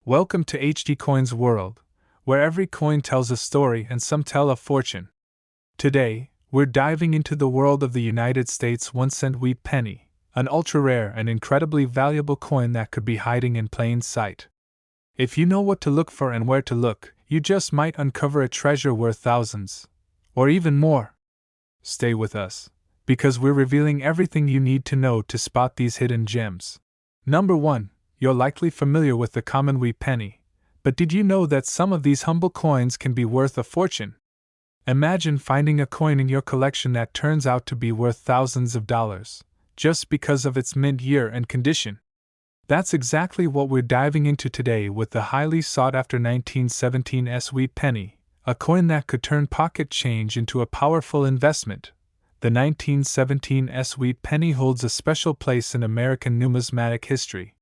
Welcome to HD Coin's world, where every coin tells a story and some tell a fortune. Today, we're diving into the world of the United States 1-cent wheat penny, an ultra-rare and incredibly valuable coin that could be hiding in plain sight. If you know what to look for and where to look, you just might uncover a treasure worth thousands, or even more. Stay with us, because we're revealing everything you need to know to spot these hidden gems. Number 1. You're likely familiar with the common wheat penny, but did you know that some of these humble coins can be worth a fortune? Imagine finding a coin in your collection that turns out to be worth thousands of dollars, just because of its mint year and condition. That's exactly what we're diving into today with the highly sought-after 1917 wheat penny, a coin that could turn pocket change into a powerful investment. The 1917 wheat penny holds a special place in American numismatic history.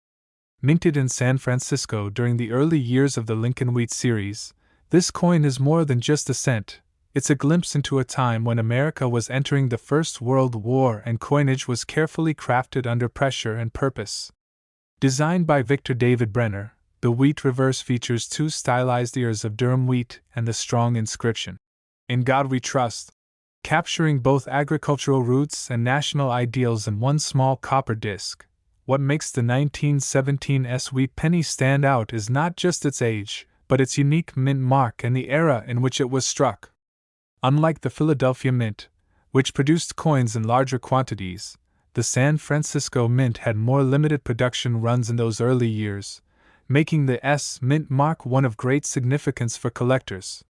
Minted in San Francisco during the early years of the Lincoln Wheat series, this coin is more than just a cent. It's a glimpse into a time when America was entering the First World War and coinage was carefully crafted under pressure and purpose. Designed by Victor David Brenner, the wheat reverse features two stylized ears of durum wheat and the strong inscription, "In God We Trust," capturing both agricultural roots and national ideals in one small copper disc. What makes the 1917 wheat penny stand out is not just its age, but its unique mint mark and the era in which it was struck. Unlike the Philadelphia Mint, which produced coins in larger quantities, the San Francisco Mint had more limited production runs in those early years, making the mint mark one of great significance for collectors.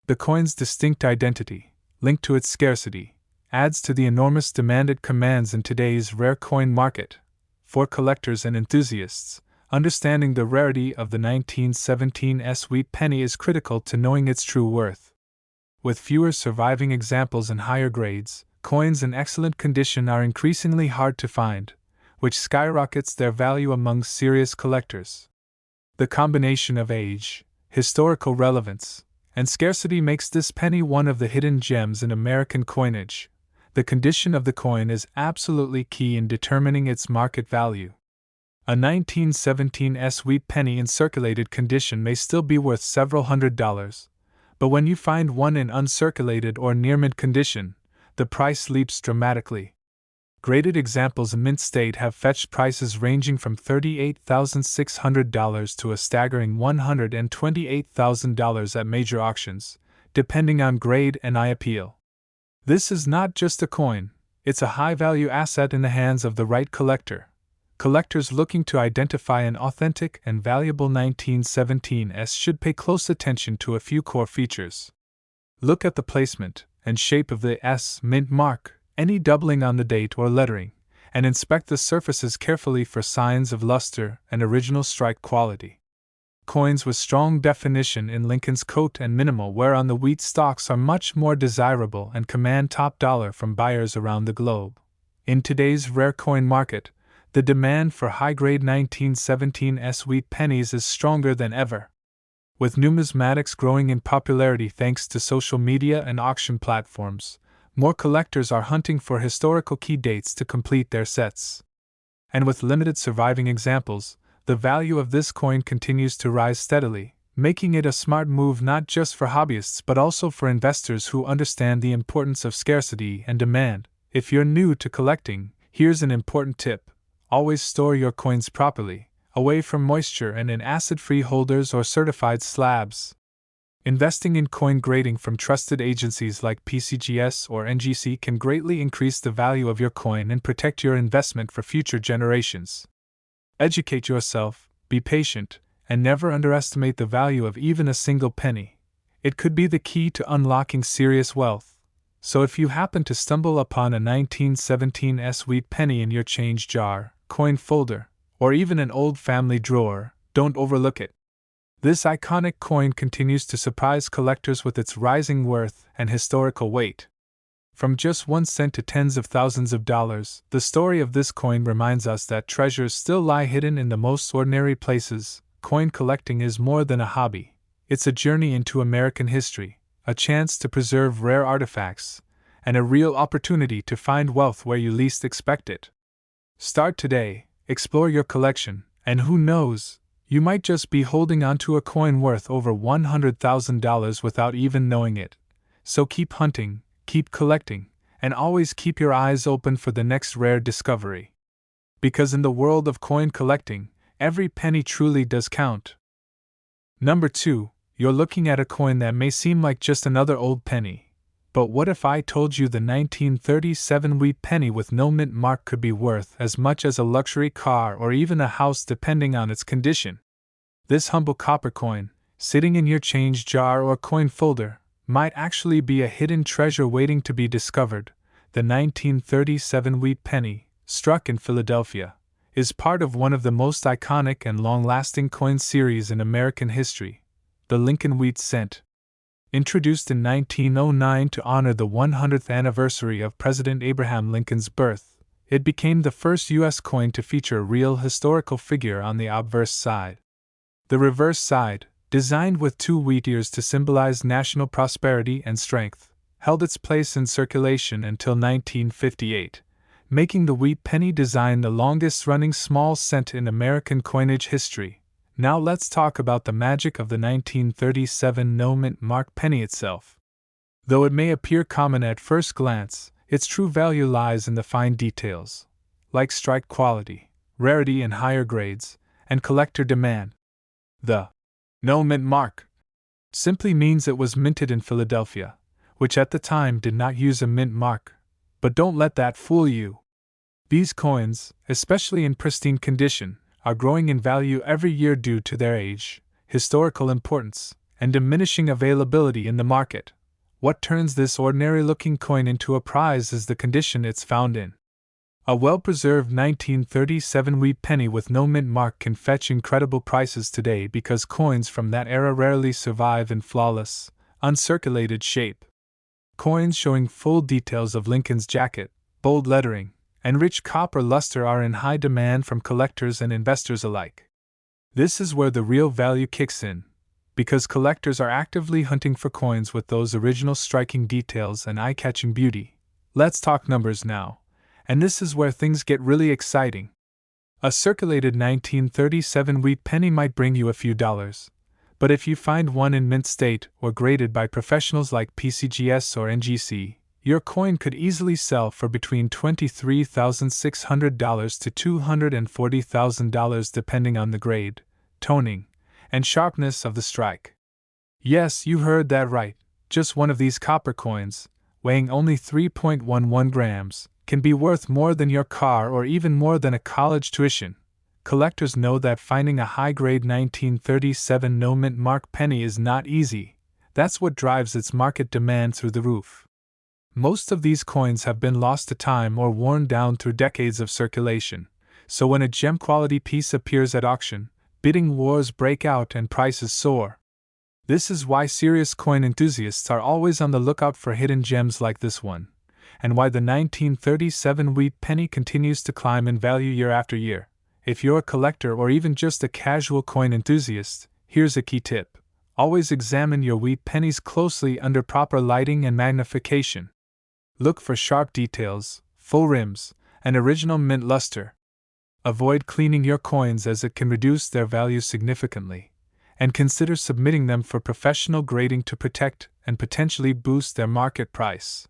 The coin's distinct identity, linked to its scarcity, adds to the enormous demand it commands in today's rare coin market. For collectors and enthusiasts, understanding the rarity of the 1917 wheat penny is critical to knowing its true worth. With fewer surviving examples in higher grades, coins in excellent condition are increasingly hard to find, which skyrockets their value among serious collectors. The combination of age, historical relevance, and scarcity makes this penny one of the hidden gems in American coinage. The condition of the coin is absolutely key in determining its market value. A 1917 wheat penny in circulated condition may still be worth several $100s, but when you find one in uncirculated or near-mint condition, the price leaps dramatically. Graded examples in mint state have fetched prices ranging from $38,600 to a staggering $128,000 at major auctions, depending on grade and eye appeal. This is not just a coin, it's a high-value asset in the hands of the right collector. Collectors looking to identify an authentic and valuable 1917 should pay close attention to a few core features. Look at the placement and shape of the mint mark, any doubling on the date or lettering, and inspect the surfaces carefully for signs of luster and original strike quality. Coins with strong definition in Lincoln's coat and minimal wear on the wheat stalks are much more desirable and command top dollar from buyers around the globe. In today's rare coin market, the demand for high-grade 1917 wheat pennies is stronger than ever. With numismatics growing in popularity thanks to social media and auction platforms, more collectors are hunting for historical key dates to complete their sets. And with limited surviving examples, the value of this coin continues to rise steadily, making it a smart move not just for hobbyists but also for investors who understand the importance of scarcity and demand. If you're new to collecting, here's an important tip. Always store your coins properly, away from moisture and in acid-free holders or certified slabs. Investing in coin grading from trusted agencies like PCGS or NGC can greatly increase the value of your coin and protect your investment for future generations. Educate yourself, be patient, and never underestimate the value of even a single penny. It could be the key to unlocking serious wealth. So if you happen to stumble upon a 1917 wheat penny in your change jar, coin folder, or even an old family drawer, don't overlook it. This iconic coin continues to surprise collectors with its rising worth and historical weight. From just 1 cent to tens of thousands of dollars, the story of this coin reminds us that treasures still lie hidden in the most ordinary places. Coin collecting is more than a hobby. It's a journey into American history, a chance to preserve rare artifacts, and a real opportunity to find wealth where you least expect it. Start today, explore your collection, and who knows, You might just be holding onto a coin worth over $100,000 without even knowing it. So keep hunting, keep collecting, and always keep your eyes open for the next rare discovery. Because in the world of coin collecting, every penny truly does count. Number 2, you're looking at a coin that may seem like just another old penny. But what if I told you the 1937 wheat penny with no mint mark could be worth as much as a luxury car or even a house depending on its condition? This humble copper coin, sitting in your change jar or coin folder, might actually be a hidden treasure waiting to be discovered. The 1937 wheat penny, struck in Philadelphia, is part of one of the most iconic and long-lasting coin series in American history, the Lincoln Wheat Cent. Introduced in 1909 to honor the 100th anniversary of President Abraham Lincoln's birth, it became the first U.S. coin to feature a real historical figure on the obverse side. The reverse side, designed with 2 wheat ears to symbolize national prosperity and strength, held its place in circulation until 1958, making the wheat penny design the longest-running small cent in American coinage history. Now let's talk about the magic of the 1937 no-mint mark penny itself. Though it may appear common at first glance, its true value lies in the fine details, like strike quality, rarity in higher grades, and collector demand. The no-mint mark simply means it was minted in Philadelphia, which at the time did not use a mint mark. But don't let that fool you. These coins, especially in pristine condition, are growing in value every year due to their age, historical importance, and diminishing availability in the market. What turns this ordinary-looking coin into a prize is the condition it's found in. A well-preserved 1937 wheat penny with no mint mark can fetch incredible prices today because coins from that era rarely survive in flawless, uncirculated shape. Coins showing full details of Lincoln's jacket, bold lettering, and rich copper luster are in high demand from collectors and investors alike. This is where the real value kicks in, because collectors are actively hunting for coins with those original striking details and eye-catching beauty. Let's talk numbers now, and this is where things get really exciting. A circulated 1937 wheat penny might bring you a few dollars, but if you find one in mint state or graded by professionals like PCGS or NGC, your coin could easily sell for between $23,600 to $240,000 depending on the grade, toning, and sharpness of the strike. Yes, you heard that right. Just one of these copper coins, weighing only 3.11 grams, can be worth more than your car or even more than a college tuition. Collectors know that finding a high-grade 1937 no-mint mark penny is not easy. That's what drives its market demand through the roof. Most of these coins have been lost to time or worn down through decades of circulation, so when a gem-quality piece appears at auction, bidding wars break out and prices soar. This is why serious coin enthusiasts are always on the lookout for hidden gems like this one, and why the 1937 wheat penny continues to climb in value year after year. If you're a collector or even just a casual coin enthusiast, here's a key tip. Always examine your wheat pennies closely under proper lighting and magnification. Look for sharp details, full rims, and original mint luster. Avoid cleaning your coins as it can reduce their value significantly, and consider submitting them for professional grading to protect and potentially boost their market price.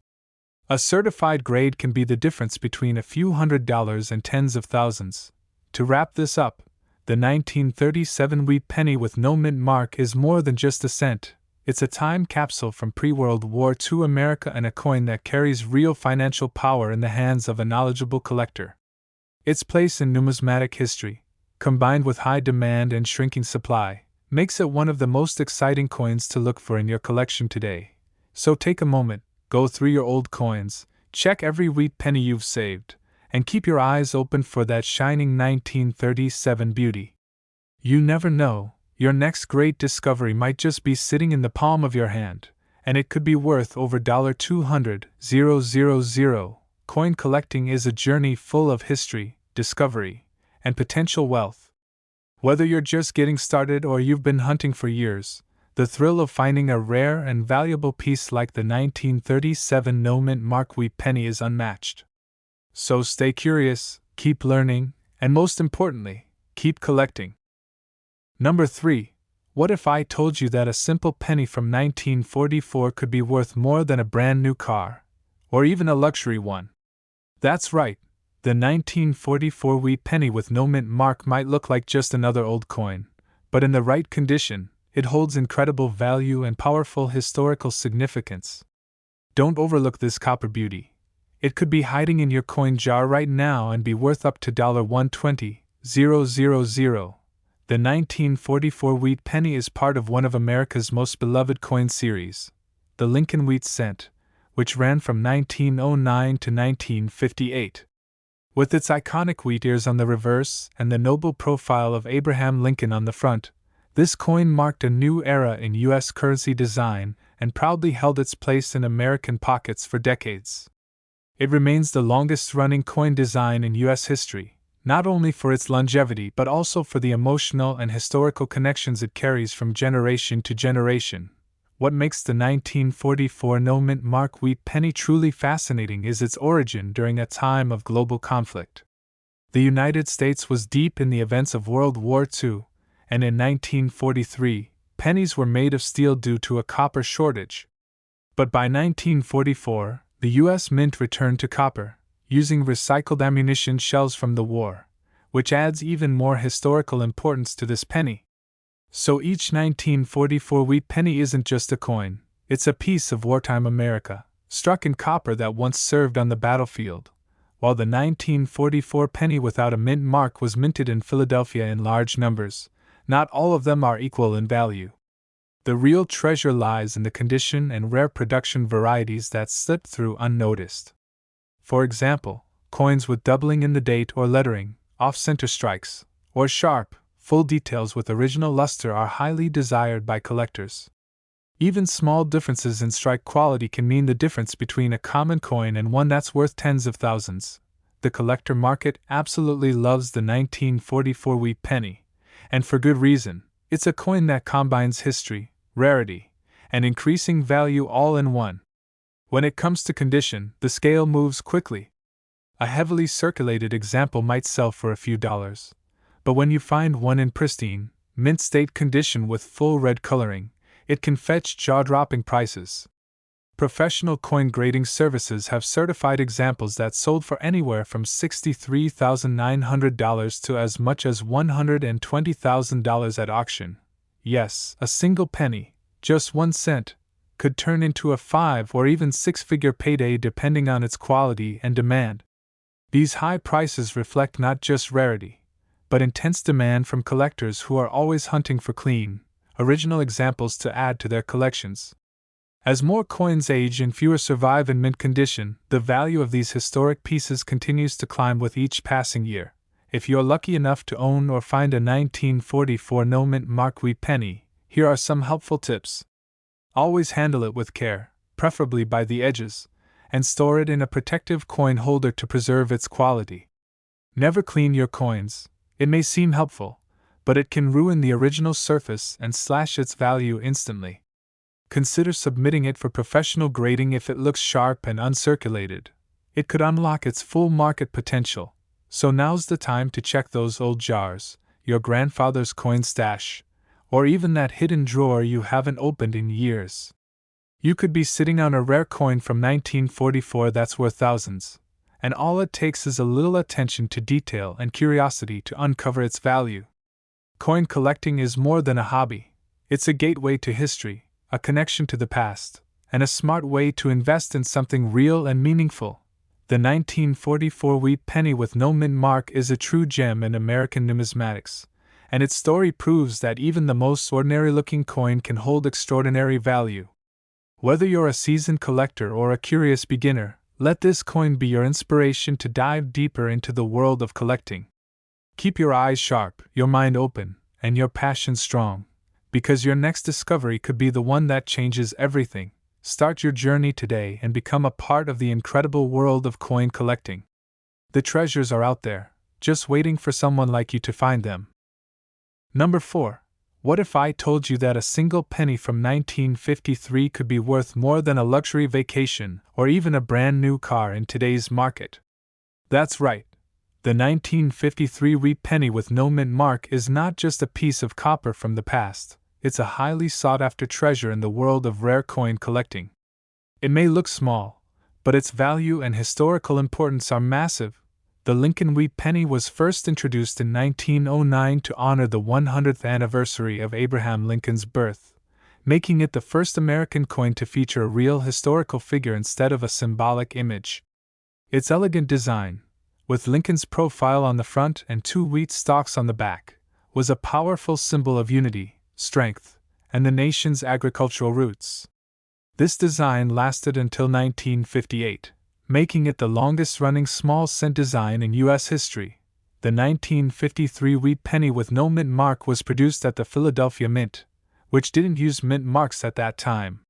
A certified grade can be the difference between a few $100s and tens of thousands. To wrap this up, the 1937 wheat penny with no mint mark is more than just a cent. It's a time capsule from pre-World War II America and a coin that carries real financial power in the hands of a knowledgeable collector. Its place in numismatic history, combined with high demand and shrinking supply, makes it one of the most exciting coins to look for in your collection today. So take a moment, go through your old coins, check every wheat penny you've saved, and keep your eyes open for that shining 1937 beauty. You never know. Your next great discovery might just be sitting in the palm of your hand, and it could be worth over $200,000. Coin collecting is a journey full of history, discovery, and potential wealth. Whether you're just getting started or you've been hunting for years, the thrill of finding a rare and valuable piece like the 1937 no-mint mark wheat penny is unmatched. So stay curious, keep learning, and most importantly, keep collecting. Number 3. What if I told you that a simple penny from 1944 could be worth more than a brand new car, or even a luxury one? That's right, the 1944 wheat penny with no mint mark might look like just another old coin, but in the right condition, it holds incredible value and powerful historical significance. Don't overlook this copper beauty. It could be hiding in your coin jar right now and be worth up to $120,000. The 1944 wheat penny is part of one of America's most beloved coin series, the Lincoln Wheat Cent, which ran from 1909 to 1958. With its iconic wheat ears on the reverse and the noble profile of Abraham Lincoln on the front, this coin marked a new era in U.S. currency design and proudly held its place in American pockets for decades. It remains the longest-running coin design in U.S. history, not only for its longevity but also for the emotional and historical connections it carries from generation to generation. What makes the 1944 no-mint mark wheat penny truly fascinating is its origin during a time of global conflict. The United States was deep in the events of World War II, and in 1943, pennies were made of steel due to a copper shortage. But by 1944, the U.S. Mint returned to copper, using recycled ammunition shells from the war, which adds even more historical importance to this penny. So each 1944 wheat penny isn't just a coin, it's a piece of wartime America, struck in copper that once served on the battlefield. While the 1944 penny without a mint mark was minted in Philadelphia in large numbers, not all of them are equal in value. The real treasure lies in the condition and rare production varieties that slip through unnoticed. For example, coins with doubling in the date or lettering, off-center strikes, or sharp, full details with original luster are highly desired by collectors. Even small differences in strike quality can mean the difference between a common coin and one that's worth tens of thousands. The collector market absolutely loves the 1944 wheat penny, and for good reason. It's a coin that combines history, rarity, and increasing value all in one. When it comes to condition, the scale moves quickly. A heavily circulated example might sell for a few dollars, but when you find one in pristine, mint state condition with full red coloring, it can fetch jaw-dropping prices. Professional coin grading services have certified examples that sold for anywhere from $63,900 to as much as $120,000 at auction. Yes, a single penny, just 1 cent, could turn into a 5 or even 6-figure payday depending on its quality and demand. These high prices reflect not just rarity, but intense demand from collectors who are always hunting for clean, original examples to add to their collections. As more coins age and fewer survive in mint condition, the value of these historic pieces continues to climb with each passing year. If you're lucky enough to own or find a 1944 no-mint mark wheat penny, here are some helpful tips. Always handle it with care, preferably by the edges, and store it in a protective coin holder to preserve its quality. Never clean your coins. It may seem helpful, but it can ruin the original surface and slash its value instantly. Consider submitting it for professional grading if it looks sharp and uncirculated. It could unlock its full market potential, so now's the time to check those old jars, your grandfather's coin stash, or even that hidden drawer you haven't opened in years. You could be sitting on a rare coin from 1944 that's worth thousands, and all it takes is a little attention to detail and curiosity to uncover its value. Coin collecting is more than a hobby. It's a gateway to history, a connection to the past, and a smart way to invest in something real and meaningful. The 1944 wheat penny with no mint mark is a true gem in American numismatics, and its story proves that even the most ordinary-looking coin can hold extraordinary value. Whether you're a seasoned collector or a curious beginner, let this coin be your inspiration to dive deeper into the world of collecting. Keep your eyes sharp, your mind open, and your passion strong, because your next discovery could be the one that changes everything. Start your journey today and become a part of the incredible world of coin collecting. The treasures are out there, just waiting for someone like you to find them. Number 4. What if I told you that a single penny from 1953 could be worth more than a luxury vacation or even a brand new car in today's market? That's right. The 1953 wheat penny with no mint mark is not just a piece of copper from the past, it's a highly sought-after treasure in the world of rare coin collecting. It may look small, but its value and historical importance are massive. The Lincoln wheat penny was first introduced in 1909 to honor the 100th anniversary of Abraham Lincoln's birth, making it the first American coin to feature a real historical figure instead of a symbolic image. Its elegant design, with Lincoln's profile on the front and 2 wheat stalks on the back, was a powerful symbol of unity, strength, and the nation's agricultural roots. This design lasted until 1958, making it the longest-running small cent design in U.S. history. The 1953 wheat penny with no mint mark was produced at the Philadelphia Mint, which didn't use mint marks at that time.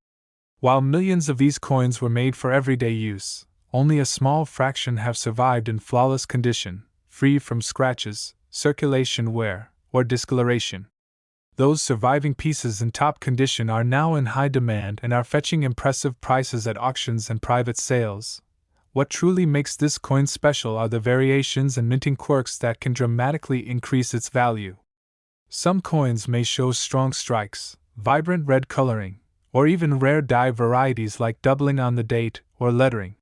While millions of these coins were made for everyday use, only a small fraction have survived in flawless condition, free from scratches, circulation wear, or discoloration. Those surviving pieces in top condition are now in high demand and are fetching impressive prices at auctions and private sales. What truly makes this coin special are the variations and minting quirks that can dramatically increase its value. Some coins may show strong strikes, vibrant red coloring, or even rare die varieties like doubling on the date or lettering.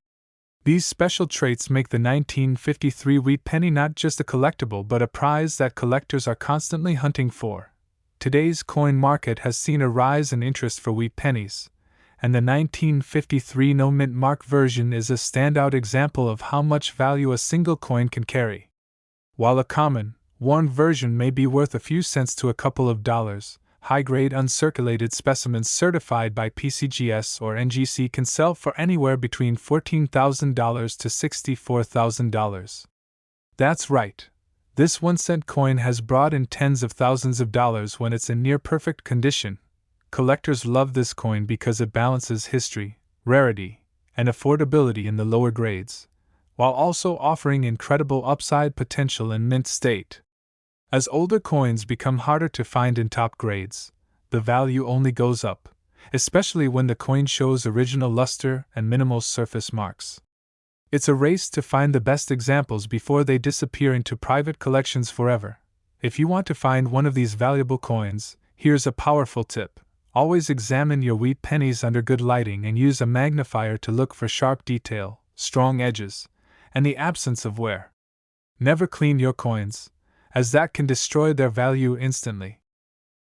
These special traits make the 1953 wheat penny not just a collectible but a prize that collectors are constantly hunting for. Today's coin market has seen a rise in interest for wheat pennies, and the 1953 no mint mark version is a standout example of how much value a single coin can carry. While a common, worn version may be worth a few cents to a couple of dollars, high-grade uncirculated specimens certified by PCGS or NGC can sell for anywhere between $14,000 to $64,000. That's right. This 1-cent coin has brought in tens of thousands of dollars when it's in near-perfect condition. Collectors love this coin because it balances history, rarity, and affordability in the lower grades, while also offering incredible upside potential in mint state. As older coins become harder to find in top grades, the value only goes up, especially when the coin shows original luster and minimal surface marks. It's a race to find the best examples before they disappear into private collections forever. If you want to find one of these valuable coins, here's a powerful tip. Always examine your wheat pennies under good lighting and use a magnifier to look for sharp detail, strong edges, and the absence of wear. Never clean your coins, as that can destroy their value instantly.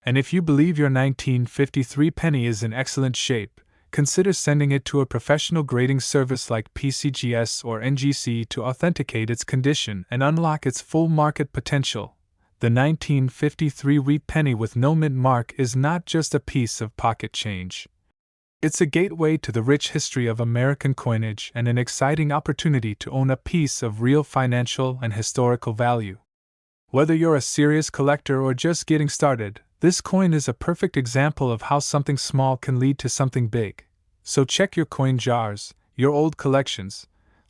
And if you believe your 1953 penny is in excellent shape, consider sending it to a professional grading service like PCGS or NGC to authenticate its condition and unlock its full market potential. The 1953 wheat penny with no mint mark is not just a piece of pocket change. It's a gateway to the rich history of American coinage and an exciting opportunity to own a piece of real financial and historical value. Whether you're a serious collector or just getting started, this coin is a perfect example of how something small can lead to something big. So check your coin jars, your old collections,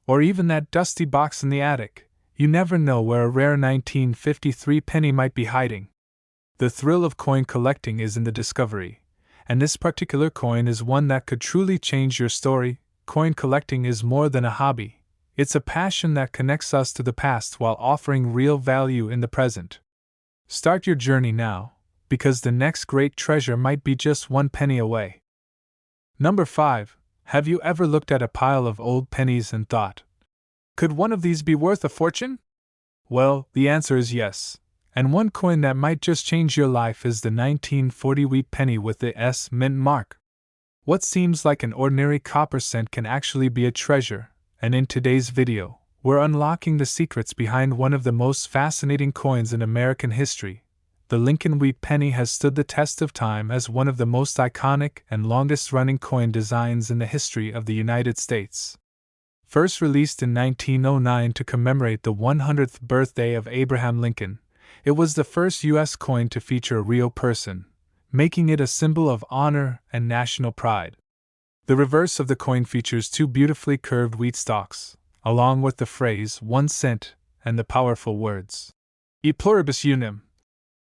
or even that dusty box in the attic. You never know where a rare 1953 penny might be hiding. The thrill of coin collecting is in the discovery, and this particular coin is one that could truly change your story. Coin collecting is more than a hobby. It's a passion that connects us to the past while offering real value in the present. Start your journey now, because the next great treasure might be just 1 penny away. Number 5. Have you ever looked at a pile of old pennies and thought, could one of these be worth a fortune? Well, the answer is yes. And one coin that might just change your life is the 1940 wheat penny with the S mint mark. What seems like an ordinary copper cent can actually be a treasure, and in today's video, we're unlocking the secrets behind one of the most fascinating coins in American history. The Lincoln wheat penny has stood the test of time as one of the most iconic and longest-running coin designs in the history of the United States. First released in 1909 to commemorate the 100th birthday of Abraham Lincoln, it was the first U.S. coin to feature a real person, making it a symbol of honor and national pride. The reverse of the coin features 2 beautifully curved wheat stalks, along with the phrase 1 cent and the powerful words, E pluribus unum,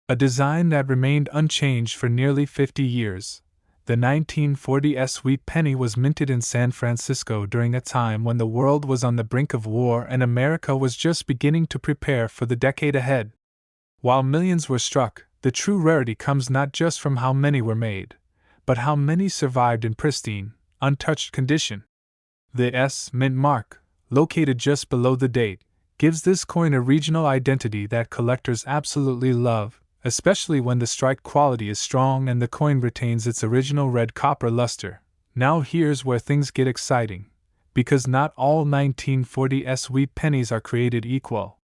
a design that remained unchanged for nearly 50 years. The 1940s wheat penny was minted in San Francisco during a time when the world was on the brink of war and America was just beginning to prepare for the decade ahead. While millions were struck, the true rarity comes not just from how many were made, but how many survived in pristine, untouched condition. The S mint mark, located just below the date, gives this coin a regional identity that collectors absolutely love, especially when the strike quality is strong and the coin retains its original red copper luster. Now here's where things get exciting, because not all 1940s wheat pennies are created equal.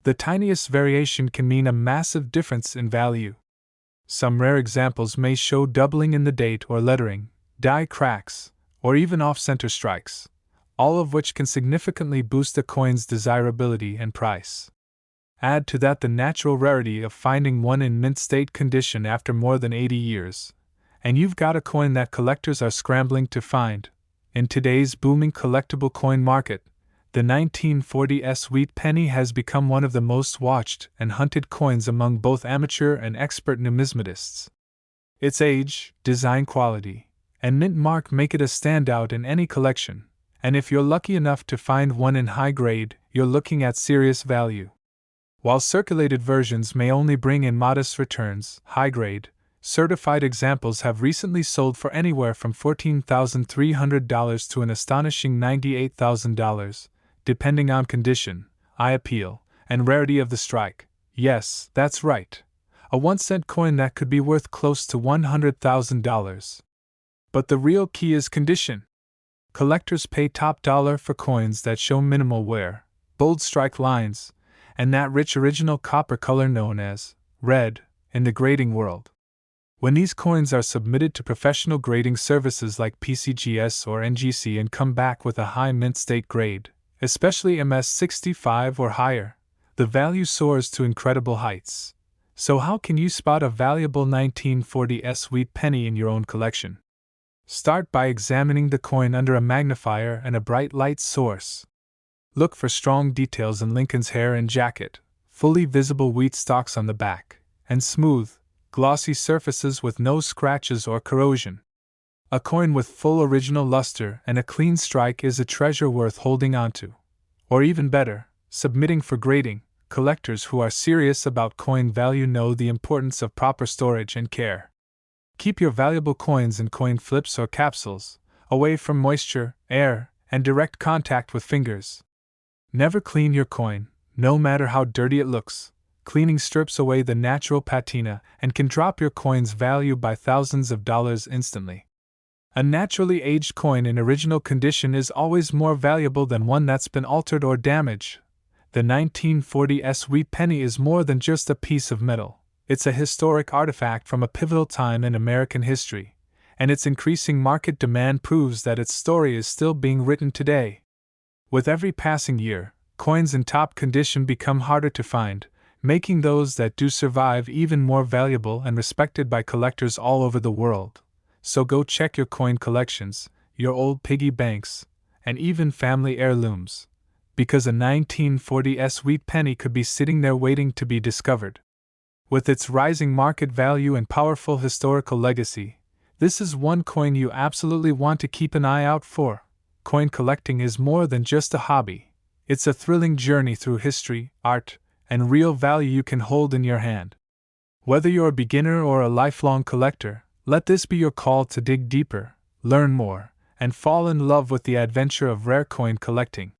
The tiniest variation can mean a massive difference in value. Some rare examples may show doubling in the date or lettering, die cracks, or even off-center strikes, all of which can significantly boost a coin's desirability and price. Add to that the natural rarity of finding one in mint state condition after more than 80 years, and you've got a coin that collectors are scrambling to find. In today's booming collectible coin market, the 1940s wheat penny has become one of the most watched and hunted coins among both amateur and expert numismatists. Its age, design quality, and mint mark make it a standout in any collection, and if you're lucky enough to find one in high grade, you're looking at serious value. While circulated versions may only bring in modest returns, high grade, certified examples have recently sold for anywhere from $14,300 to an astonishing $98,000. Depending on condition, eye appeal, and rarity of the strike. Yes, that's right. A 1-cent coin that could be worth close to $100,000. But the real key is condition. Collectors pay top dollar for coins that show minimal wear, bold strike lines, and that rich original copper color known as red in the grading world. When these coins are submitted to professional grading services like PCGS or NGC and come back with a high mint state grade, especially MS65 or higher, the value soars to incredible heights. So how can you spot a valuable 1940s wheat penny in your own collection? Start by examining the coin under a magnifier and a bright light source. Look for strong details in Lincoln's hair and jacket, fully visible wheat stalks on the back, and smooth, glossy surfaces with no scratches or corrosion. A coin with full original luster and a clean strike is a treasure worth holding onto. Or even better, submitting for grading. Collectors who are serious about coin value know the importance of proper storage and care. Keep your valuable coins in coin flips or capsules, away from moisture, air, and direct contact with fingers. Never clean your coin, no matter how dirty it looks. Cleaning strips away the natural patina and can drop your coin's value by thousands of dollars instantly. A naturally aged coin in original condition is always more valuable than one that's been altered or damaged. The 1940s wheat penny is more than just a piece of metal. It's a historic artifact from a pivotal time in American history, and its increasing market demand proves that its story is still being written today. With every passing year, coins in top condition become harder to find, making those that do survive even more valuable and respected by collectors all over the world. So go check your coin collections, your old piggy banks, and even family heirlooms, because a 1940s wheat penny could be sitting there waiting to be discovered. With its rising market value and powerful historical legacy, this is one coin you absolutely want to keep an eye out for. Coin collecting is more than just a hobby. It's a thrilling journey through history, art, and real value you can hold in your hand. Whether you're a beginner or a lifelong collector, let this be your call to dig deeper, learn more, and fall in love with the adventure of rare coin collecting.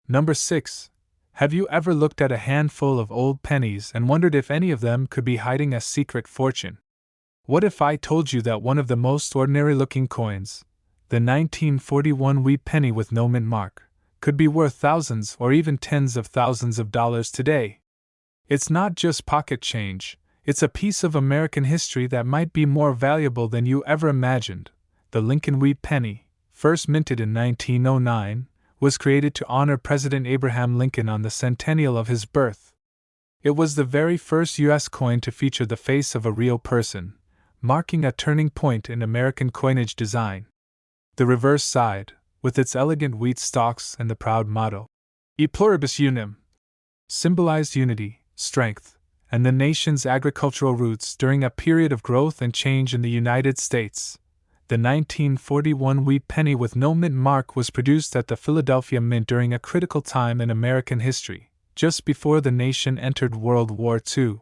Number 6. Have you ever looked at a handful of old pennies and wondered if any of them could be hiding a secret fortune? What if I told you that one of the most ordinary-looking coins, the 1941 wheat penny with no mint mark, could be worth thousands or even tens of thousands of dollars today? It's not just pocket change. It's a piece of American history that might be more valuable than you ever imagined. The Lincoln wheat penny, first minted in 1909, was created to honor President Abraham Lincoln on the centennial of his birth. It was the very first U.S. coin to feature the face of a real person, marking a turning point in American coinage design. The reverse side, with its elegant wheat stalks and the proud motto, E pluribus unum, symbolized unity, strength, and the nation's agricultural roots during a period of growth and change in the United States. The 1941 wheat penny with no mint mark was produced at the Philadelphia Mint during a critical time in American history, just before the nation entered World War II.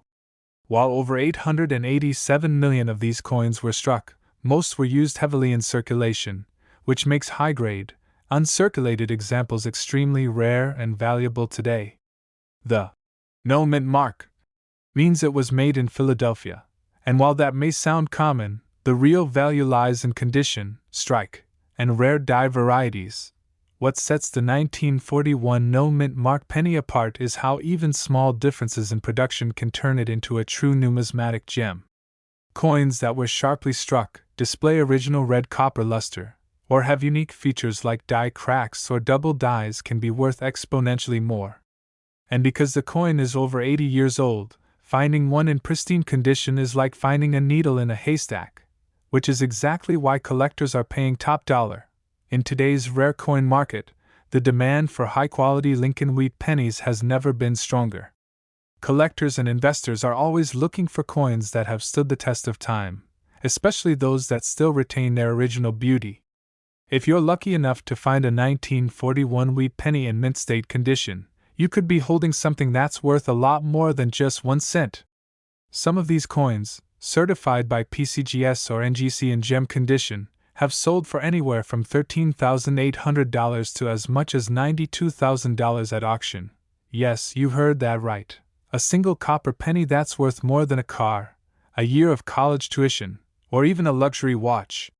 While over 887 million of these coins were struck, most were used heavily in circulation, which makes high-grade, uncirculated examples extremely rare and valuable today. The no mint mark means it was made in Philadelphia, and while that may sound common, the real value lies in condition, strike, and rare die varieties. What sets the 1941 no mint mark penny apart is how even small differences in production can turn it into a true numismatic gem. Coins that were sharply struck, display original red copper luster, or have unique features like die cracks or double dies can be worth exponentially more. And because the coin is over 80 years old, finding one in pristine condition is like finding a needle in a haystack, which is exactly why collectors are paying top dollar. In today's rare coin market, the demand for high-quality Lincoln wheat pennies has never been stronger. Collectors and investors are always looking for coins that have stood the test of time, especially those that still retain their original beauty. If you're lucky enough to find a 1941 wheat penny in mint state condition, you could be holding something that's worth a lot more than just 1 cent. Some of these coins, certified by PCGS or NGC in gem condition, have sold for anywhere from $13,800 to as much as $92,000 at auction. Yes, you heard that right. A single copper penny that's worth more than a car, a year of college tuition, or even a luxury watch.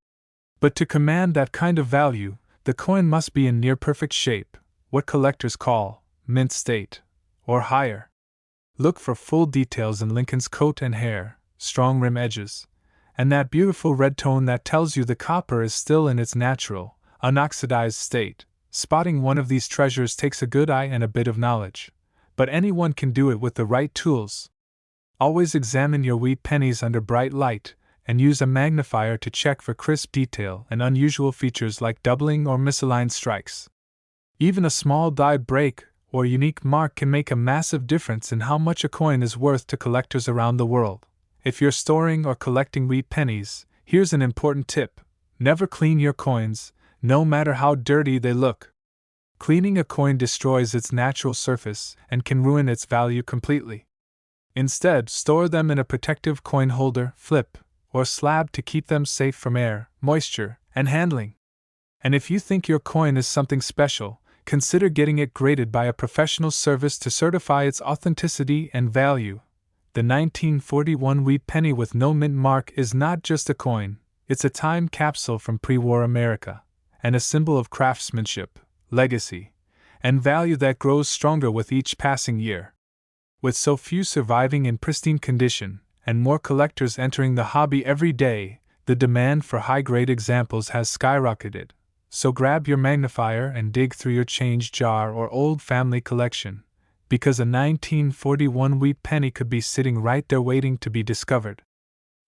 But to command that kind of value, the coin must be in near-perfect shape, what collectors call mint state, or higher. Look for full details in Lincoln's coat and hair, strong rim edges, and that beautiful red tone that tells you the copper is still in its natural, unoxidized state. Spotting one of these treasures takes a good eye and a bit of knowledge, but anyone can do it with the right tools. Always examine your wheat pennies under bright light, and use a magnifier to check for crisp detail and unusual features like doubling or misaligned strikes. Even a small die break or unique mark can make a massive difference in how much a coin is worth to collectors around the world. If you're storing or collecting wheat pennies, here's an important tip: never clean your coins, no matter how dirty they look. Cleaning a coin destroys its natural surface and can ruin its value completely. Instead, store them in a protective coin holder, flip, or slab to keep them safe from air, moisture, and handling. And if you think your coin is something special, consider getting it graded by a professional service to certify its authenticity and value. The 1941 wheat penny with no mint mark is not just a coin, it's a time capsule from pre-war America, and a symbol of craftsmanship, legacy, and value that grows stronger with each passing year. With so few surviving in pristine condition, and more collectors entering the hobby every day, the demand for high-grade examples has skyrocketed. So grab your magnifier and dig through your change jar or old family collection, because a 1941 wheat penny could be sitting right there waiting to be discovered.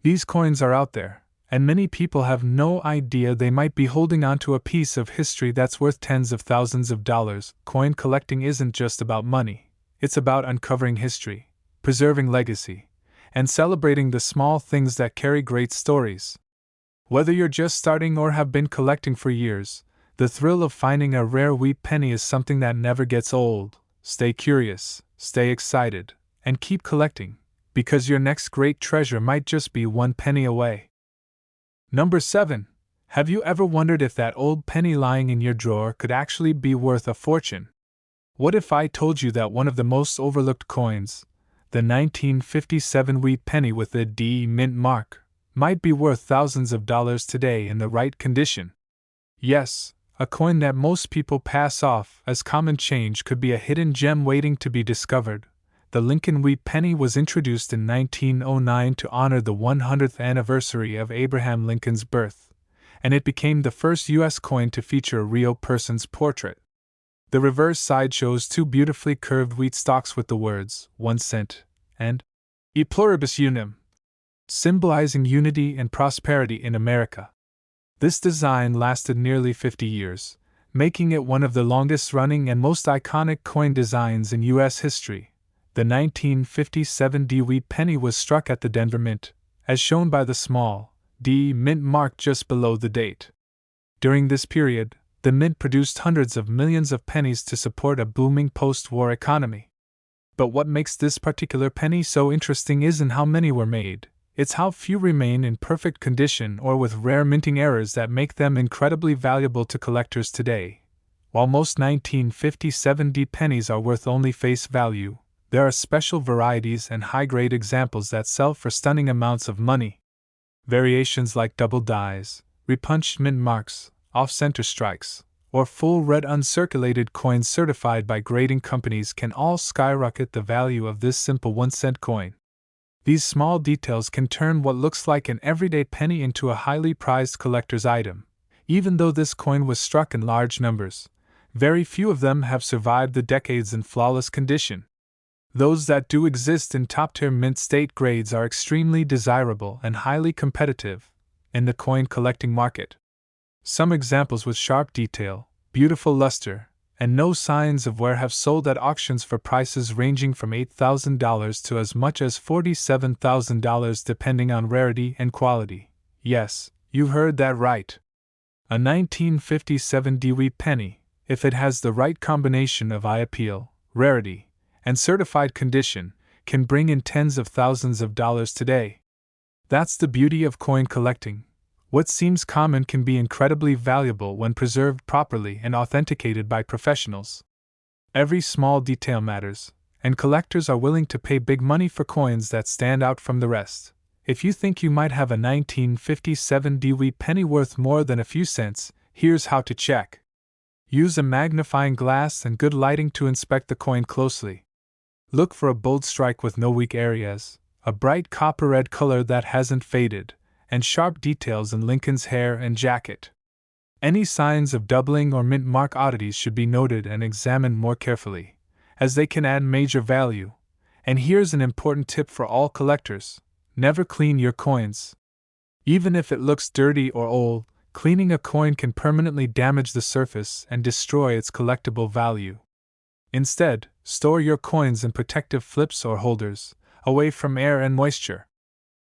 These coins are out there, and many people have no idea they might be holding onto a piece of history that's worth tens of thousands of dollars. Coin collecting isn't just about money, it's about uncovering history, preserving legacy, and celebrating the small things that carry great stories. Whether you're just starting or have been collecting for years, the thrill of finding a rare wheat penny is something that never gets old. Stay curious, stay excited, and keep collecting, because your next great treasure might just be 1 penny away. Number 7. Have you ever wondered if that old penny lying in your drawer could actually be worth a fortune? What if I told you that one of the most overlooked coins, the 1957 wheat penny with the D mint mark, might be worth thousands of dollars today in the right condition? Yes, a coin that most people pass off as common change could be a hidden gem waiting to be discovered. The Lincoln wheat penny was introduced in 1909 to honor the 100th anniversary of Abraham Lincoln's birth, and it became the first U.S. coin to feature a real person's portrait. The reverse side shows 2 beautifully curved wheat stalks with the words 1 cent and E pluribus unum, symbolizing unity and prosperity in America. This design lasted nearly 50 years, making it one of the longest-running and most iconic coin designs in U.S. history. The The 1957 D wheat penny was struck at the Denver Mint, as shown by the small D mint mark just below the date. During this period, the mint produced hundreds of millions of pennies to support a booming post-war economy. But what makes this particular penny so interesting isn't how many were made, it's how few remain in perfect condition or with rare minting errors that make them incredibly valuable to collectors today. While most 1957 D pennies are worth only face value, there are special varieties and high-grade examples that sell for stunning amounts of money. Variations like double dies, repunched mint marks, off-center strikes, or full red uncirculated coins certified by grading companies can all skyrocket the value of this simple 1-cent coin. These small details can turn what looks like an everyday penny into a highly prized collector's item. Even though this coin was struck in large numbers, very few of them have survived the decades in flawless condition. Those that do exist in top-tier mint state grades are extremely desirable and highly competitive in the coin collecting market. Some examples with sharp detail, beautiful luster, and no signs of wear have sold at auctions for prices ranging from $8,000 to as much as $47,000 depending on rarity and quality. Yes, you heard that right. A 1957 D wheat penny, if it has the right combination of eye appeal, rarity, and certified condition, can bring in tens of thousands of dollars today. That's the beauty of coin collecting. What seems common can be incredibly valuable when preserved properly and authenticated by professionals. Every small detail matters, and collectors are willing to pay big money for coins that stand out from the rest. If you think you might have a 1957 D wheat penny worth more than a few cents, here's how to check. Use a magnifying glass and good lighting to inspect the coin closely. Look for a bold strike with no weak areas, a bright copper-red color that hasn't faded, and sharp details in Lincoln's hair and jacket. Any signs of doubling or mint mark oddities should be noted and examined more carefully, as they can add major value. And here's an important tip for all collectors: never clean your coins. Even if it looks dirty or old, cleaning a coin can permanently damage the surface and destroy its collectible value. Instead, store your coins in protective flips or holders, away from air and moisture.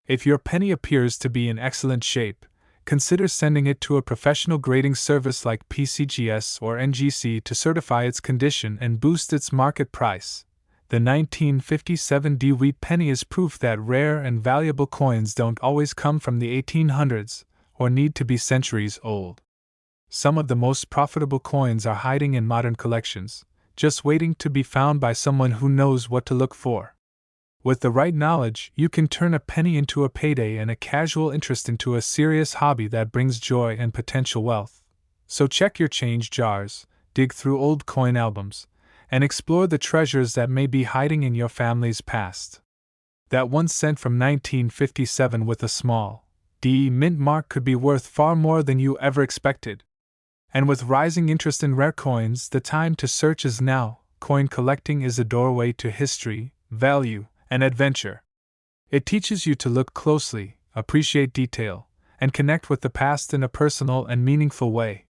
If your penny appears to be in excellent shape, consider sending it to a professional grading service like PCGS or NGC to certify its condition and boost its market price. The 1957 D wheat penny is proof that rare and valuable coins don't always come from the 1800s or need to be centuries old. Some of the most profitable coins are hiding in modern collections, just waiting to be found by someone who knows what to look for. With the right knowledge, you can turn a penny into a payday and a casual interest into a serious hobby that brings joy and potential wealth. So check your change jars, dig through old coin albums, and explore the treasures that may be hiding in your family's past. That 1 cent from 1957 with a small D mint mark could be worth far more than you ever expected. And with rising interest in rare coins, the time to search is now. Coin collecting is a doorway to history, value, and adventure. It teaches you to look closely, appreciate detail, and connect with the past in a personal and meaningful way.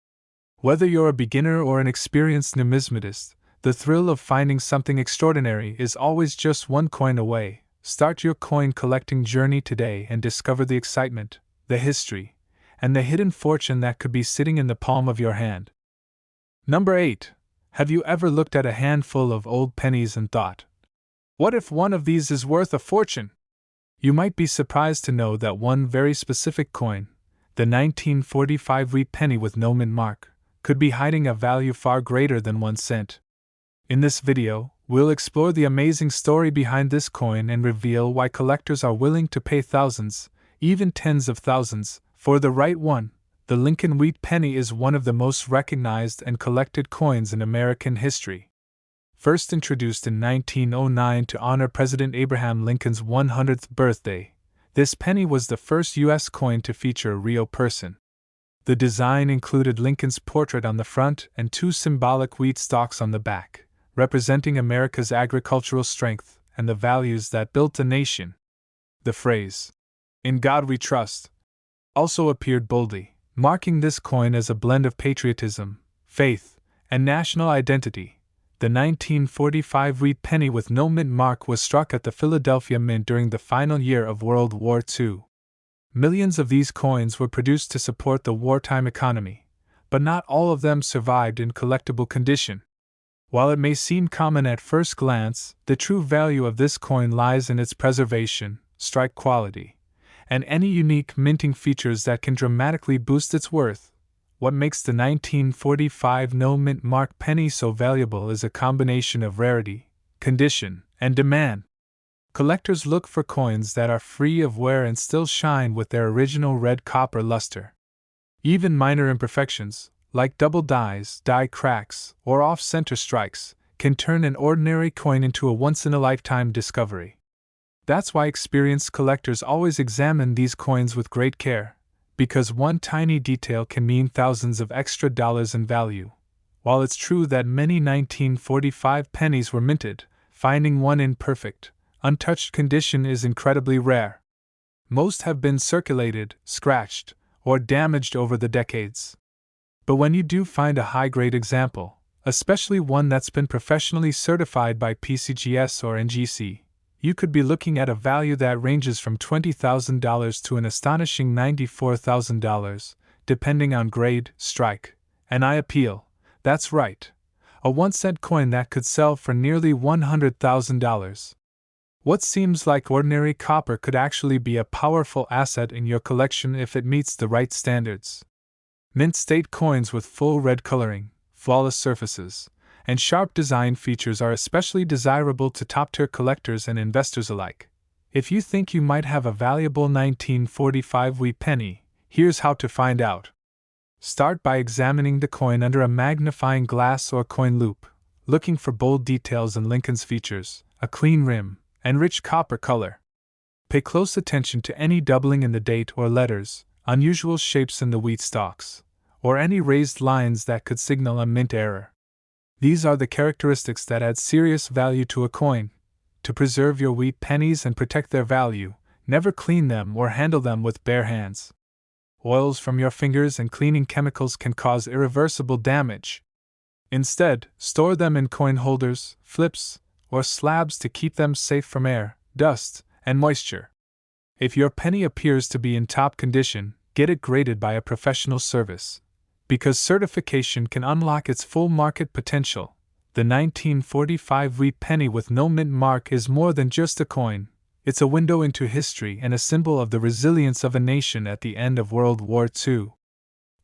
Whether you're a beginner or an experienced numismatist, the thrill of finding something extraordinary is always just one coin away. Start your coin collecting journey today and discover the excitement, the history, and the hidden fortune that could be sitting in the palm of your hand. Number 8. Have you ever looked at a handful of old pennies and thought, what if one of these is worth a fortune? You might be surprised to know that one very specific coin, the 1945 wheat penny with no mint mark, could be hiding a value far greater than 1 cent. In this video, we'll explore the amazing story behind this coin and reveal why collectors are willing to pay thousands, even tens of thousands, for the right one. The Lincoln wheat penny is one of the most recognized and collected coins in American history. First introduced in 1909 to honor President Abraham Lincoln's 100th birthday, this penny was the first U.S. coin to feature a real person. The design included Lincoln's portrait on the front and 2 symbolic wheat stalks on the back, representing America's agricultural strength and the values that built the nation. The phrase, "In God We Trust," also appeared boldly, marking this coin as a blend of patriotism, faith, and national identity. The 1945 wheat penny with no mint mark was struck at the Philadelphia Mint during the final year of World War II. Millions of these coins were produced to support the wartime economy, but not all of them survived in collectible condition. While it may seem common at first glance, the true value of this coin lies in its preservation, strike quality, and any unique minting features that can dramatically boost its worth. What makes the 1945 no mint mark penny so valuable is a combination of rarity, condition, and demand. Collectors look for coins that are free of wear and still shine with their original red copper luster. Even minor imperfections, like double dies, die cracks, or off-center strikes, can turn an ordinary coin into a once-in-a-lifetime discovery. That's why experienced collectors always examine these coins with great care, because one tiny detail can mean thousands of extra dollars in value. While it's true that many 1945 pennies were minted, finding one in perfect, untouched condition is incredibly rare. Most have been circulated, scratched, or damaged over the decades. But when you do find a high-grade example, especially one that's been professionally certified by PCGS or NGC, you could be looking at a value that ranges from $20,000 to an astonishing $94,000, depending on grade, strike, and eye appeal. That's right, a 1-cent coin that could sell for nearly $100,000. What seems like ordinary copper could actually be a powerful asset in your collection if it meets the right standards. Mint state coins with full red coloring, flawless surfaces, and sharp design features are especially desirable to top-tier collectors and investors alike. If you think you might have a valuable 1945 wheat penny, here's how to find out. Start by examining the coin under a magnifying glass or coin loupe, looking for bold details in Lincoln's features, a clean rim, and rich copper color. Pay close attention to any doubling in the date or letters, unusual shapes in the wheat stalks, or any raised lines that could signal a mint error. These are the characteristics that add serious value to a coin. To preserve your wheat pennies and protect their value, never clean them or handle them with bare hands. Oils from your fingers and cleaning chemicals can cause irreversible damage. Instead, store them in coin holders, flips, or slabs to keep them safe from air, dust, and moisture. If your penny appears to be in top condition, get it graded by a professional service. Because certification can unlock its full market potential, the 1945 wheat penny with no mint mark is more than just a coin. It's a window into history and a symbol of the resilience of a nation at the end of World War II.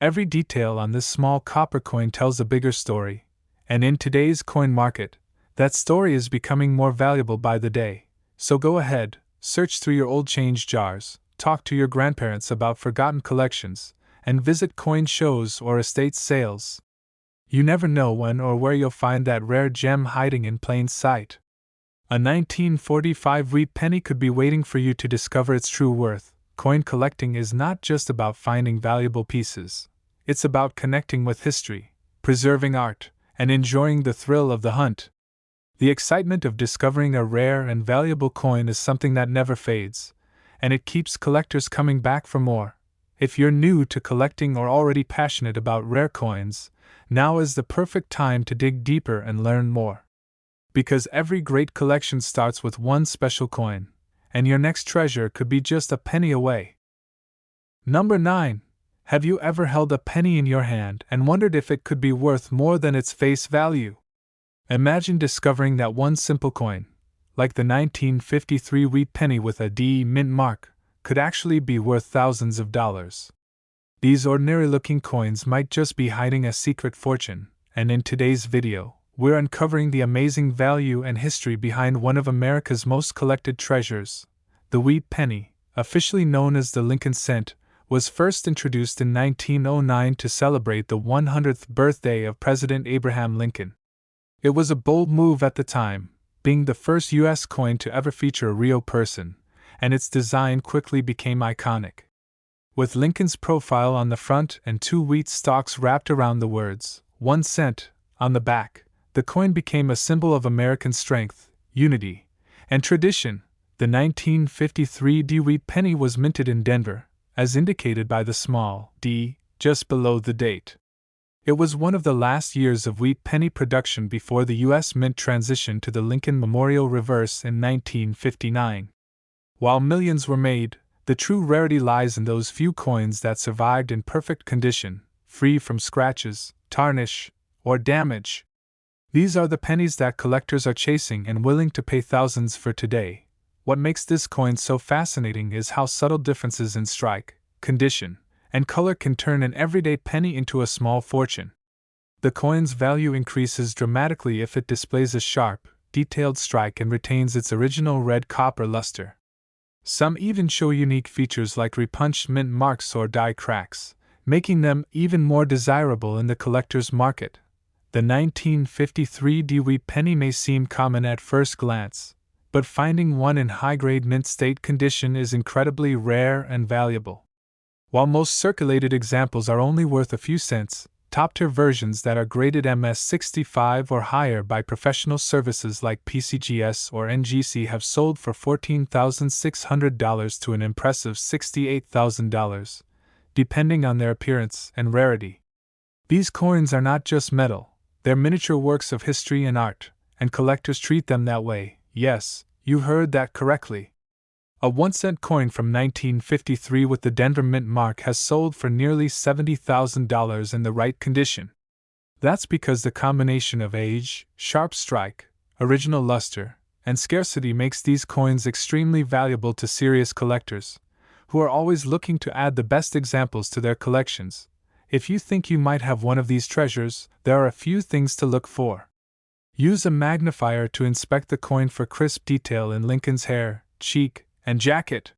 Every detail on this small copper coin tells a bigger story, and in today's coin market, that story is becoming more valuable by the day. So go ahead, search through your old change jars, talk to your grandparents about forgotten collections, and visit coin shows or estate sales. You never know when or where you'll find that rare gem hiding in plain sight. A 1945 wheat penny could be waiting for you to discover its true worth. Coin collecting is not just about finding valuable pieces. It's about connecting with history, preserving art, and enjoying the thrill of the hunt. The excitement of discovering a rare and valuable coin is something that never fades, and it keeps collectors coming back for more. If you're new to collecting or already passionate about rare coins, now is the perfect time to dig deeper and learn more. Because every great collection starts with one special coin, and your next treasure could be just a penny away. Number 9. Have you ever held a penny in your hand and wondered if it could be worth more than its face value? Imagine discovering that one simple coin, like the 1953 wheat penny with a D mint mark, could actually be worth thousands of dollars. These ordinary-looking coins might just be hiding a secret fortune, and in today's video, we're uncovering the amazing value and history behind one of America's most collected treasures. The wheat penny, officially known as the Lincoln cent, was first introduced in 1909 to celebrate the 100th birthday of President Abraham Lincoln. It was a bold move at the time, being the first U.S. coin to ever feature a real person, and its design quickly became iconic. With Lincoln's profile on the front and 2 wheat stalks wrapped around the words, 1 cent, on the back, the coin became a symbol of American strength, unity, and tradition. The 1953 D wheat penny was minted in Denver, as indicated by the small d just below the date. It was one of the last years of wheat penny production before the U.S. Mint transitioned to the Lincoln Memorial Reverse in 1959. While millions were made, the true rarity lies in those few coins that survived in perfect condition, free from scratches, tarnish, or damage. These are the pennies that collectors are chasing and willing to pay thousands for today. What makes this coin so fascinating is how subtle differences in strike, condition, and color can turn an everyday penny into a small fortune. The coin's value increases dramatically if it displays a sharp, detailed strike and retains its original red copper luster. Some even show unique features like repunched mint marks or die cracks, making them even more desirable in the collector's market. The 1953 wheat penny may seem common at first glance, but finding one in high-grade mint state condition is incredibly rare and valuable. While most circulated examples are only worth a few cents, top-tier versions that are graded MS-65 or higher by professional services like PCGS or NGC have sold for $14,600 to an impressive $68,000, depending on their appearance and rarity. These coins are not just metal, they're miniature works of history and art, and collectors treat them that way. Yes, you heard that correctly. A 1-cent coin from 1953 with the Denver Mint mark has sold for nearly $70,000 in the right condition. That's because the combination of age, sharp strike, original luster, and scarcity makes these coins extremely valuable to serious collectors, who are always looking to add the best examples to their collections. If you think you might have one of these treasures, there are a few things to look for. Use a magnifier to inspect the coin for crisp detail in Lincoln's hair, cheek, and jacket.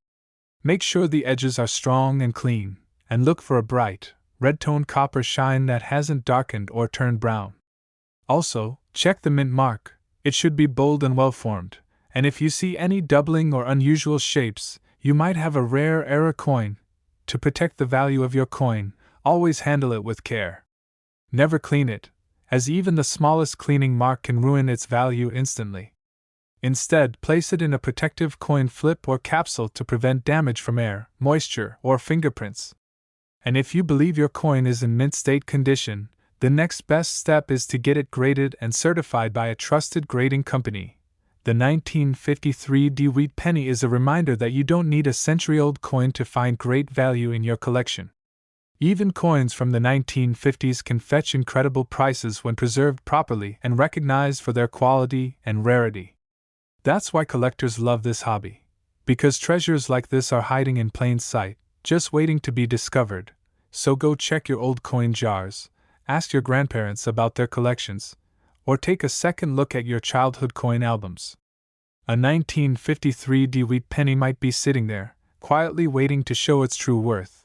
Make sure the edges are strong and clean, and look for a bright, red-toned copper shine that hasn't darkened or turned brown. Also, check the mint mark. It should be bold and well-formed, and if you see any doubling or unusual shapes, you might have a rare error coin. To protect the value of your coin, always handle it with care. Never clean it, as even the smallest cleaning mark can ruin its value instantly. Instead, place it in a protective coin flip or capsule to prevent damage from air, moisture, or fingerprints. And if you believe your coin is in mint state condition, the next best step is to get it graded and certified by a trusted grading company. The 1953 wheat penny is a reminder that you don't need a century-old coin to find great value in your collection. Even coins from the 1950s can fetch incredible prices when preserved properly and recognized for their quality and rarity. That's why collectors love this hobby. Because treasures like this are hiding in plain sight, just waiting to be discovered. So go check your old coin jars, ask your grandparents about their collections, or take a second look at your childhood coin albums. A 1953 wheat penny might be sitting there, quietly waiting to show its true worth.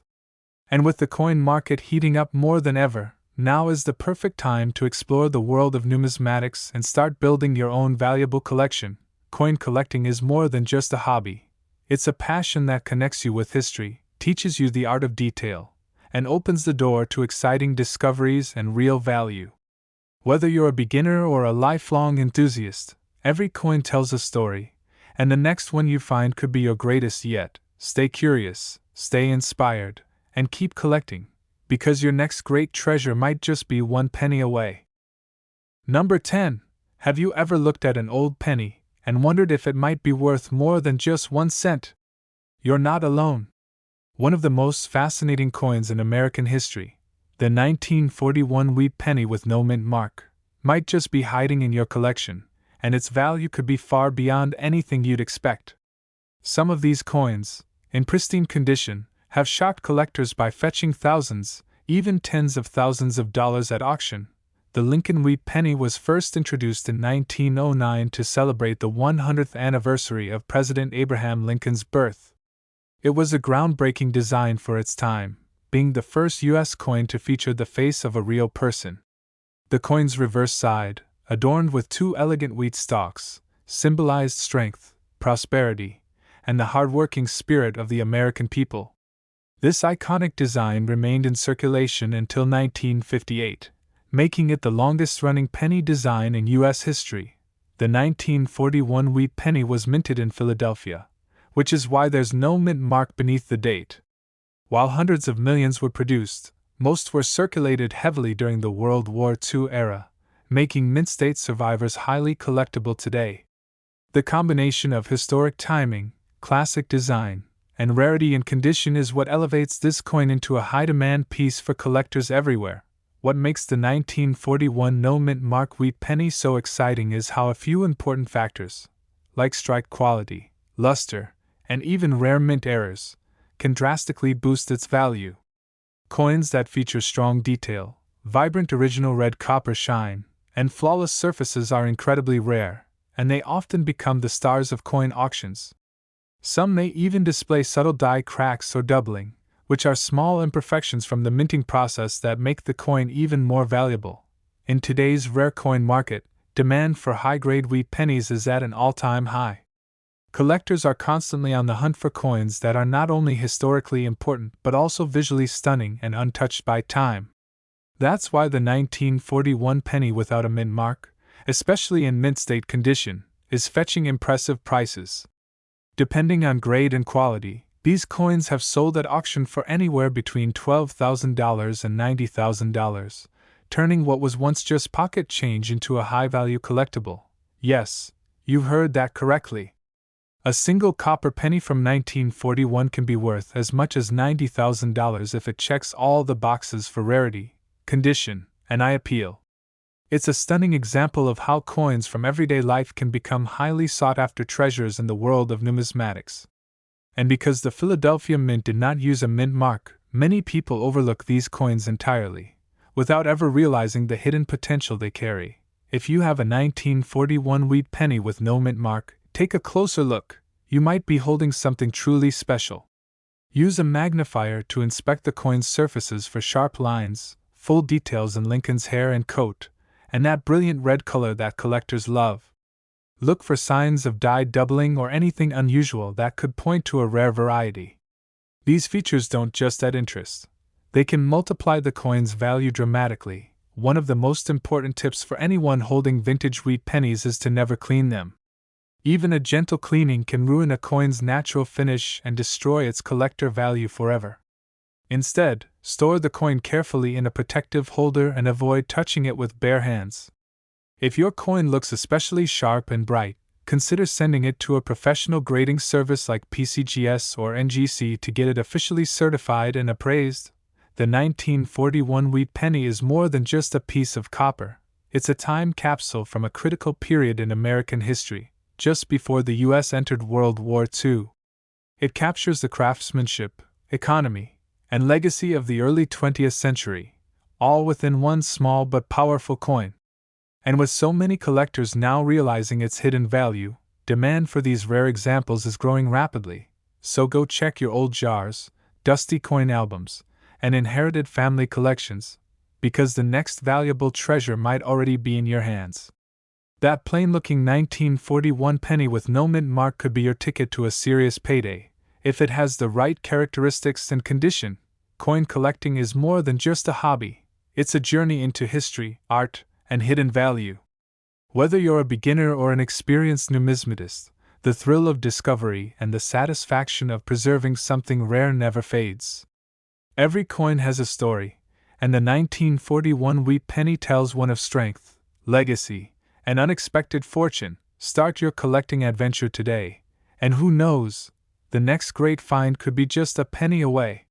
And with the coin market heating up more than ever, now is the perfect time to explore the world of numismatics and start building your own valuable collection. Coin collecting is more than just a hobby. It's a passion that connects you with history, teaches you the art of detail, and opens the door to exciting discoveries and real value. Whether you're a beginner or a lifelong enthusiast, every coin tells a story, and the next one you find could be your greatest yet. Stay curious, stay inspired, and keep collecting, because your next great treasure might just be one penny away. Number 10. Have you ever looked at an old penny and wondered if it might be worth more than just 1 cent? You're not alone. One of the most fascinating coins in American history, the 1941 wheat penny with no mint mark, might just be hiding in your collection, and its value could be far beyond anything you'd expect. Some of these coins, in pristine condition, have shocked collectors by fetching thousands, even tens of thousands of dollars at auction. The Lincoln wheat penny was first introduced in 1909 to celebrate the 100th anniversary of President Abraham Lincoln's birth. It was a groundbreaking design for its time, being the first U.S. coin to feature the face of a real person. The coin's reverse side, adorned with 2 elegant wheat stalks, symbolized strength, prosperity, and the hard-working spirit of the American people. This iconic design remained in circulation until 1958, making it the longest-running penny design in U.S. history. The 1941 wheat penny was minted in Philadelphia, which is why there's no mint mark beneath the date. While hundreds of millions were produced, Most were circulated heavily during the World War II era, making mint state survivors highly collectible today. The combination of historic timing, classic design, and rarity and condition is what elevates this coin into a high-demand piece for collectors everywhere. What makes the 1941 no-mint mark wheat penny so exciting is how a few important factors, like strike quality, luster, and even rare mint errors, can drastically boost its value. Coins that feature strong detail, vibrant original red copper shine, and flawless surfaces are incredibly rare, and they often become the stars of coin auctions. Some may even display subtle die cracks or doubling, which are small imperfections from the minting process that make the coin even more valuable. In today's rare coin market, demand for high-grade wheat pennies is at an all-time high. Collectors are constantly on the hunt for coins that are not only historically important but also visually stunning and untouched by time. That's why the 1941 penny without a mint mark, especially in mint state condition, is fetching impressive prices. Depending on grade and quality, these coins have sold at auction for anywhere between $12,000 and $90,000, turning what was once just pocket change into a high-value collectible. Yes, you heard that correctly. A single copper penny from 1941 can be worth as much as $90,000 if it checks all the boxes for rarity, condition, and eye appeal. It's a stunning example of how coins from everyday life can become highly sought-after treasures in the world of numismatics. And because the Philadelphia Mint did not use a mint mark, many people overlook these coins entirely, without ever realizing the hidden potential they carry. If you have a 1941 wheat penny with no mint mark, take a closer look. You might be holding something truly special. Use a magnifier to inspect the coin's surfaces for sharp lines, full details in Lincoln's hair and coat, and that brilliant red color that collectors love. Look for signs of die doubling or anything unusual that could point to a rare variety. These features don't just add interest. They can multiply the coin's value dramatically. One of the most important tips for anyone holding vintage wheat pennies is to never clean them. Even a gentle cleaning can ruin a coin's natural finish and destroy its collector value forever. Instead, store the coin carefully in a protective holder and avoid touching it with bare hands. If your coin looks especially sharp and bright, consider sending it to a professional grading service like PCGS or NGC to get it officially certified and appraised. The 1941 wheat penny is more than just a piece of copper. It's a time capsule from a critical period in American history, just before the U.S. entered World War II. It captures the craftsmanship, economy, and legacy of the early 20th century, all within one small but powerful coin. And with so many collectors now realizing its hidden value, demand for these rare examples is growing rapidly. So go check your old jars, dusty coin albums, and inherited family collections, because the next valuable treasure might already be in your hands. That plain-looking 1941 penny with no mint mark could be your ticket to a serious payday. If it has the right characteristics and condition, coin collecting is more than just a hobby. It's a journey into history, art, and hidden value. Whether you're a beginner or an experienced numismatist, the thrill of discovery and the satisfaction of preserving something rare never fades. Every coin has a story, and the 1941 wheat penny tells one of strength, legacy, and unexpected fortune. Start your collecting adventure today, and who knows, the next great find could be just a penny away.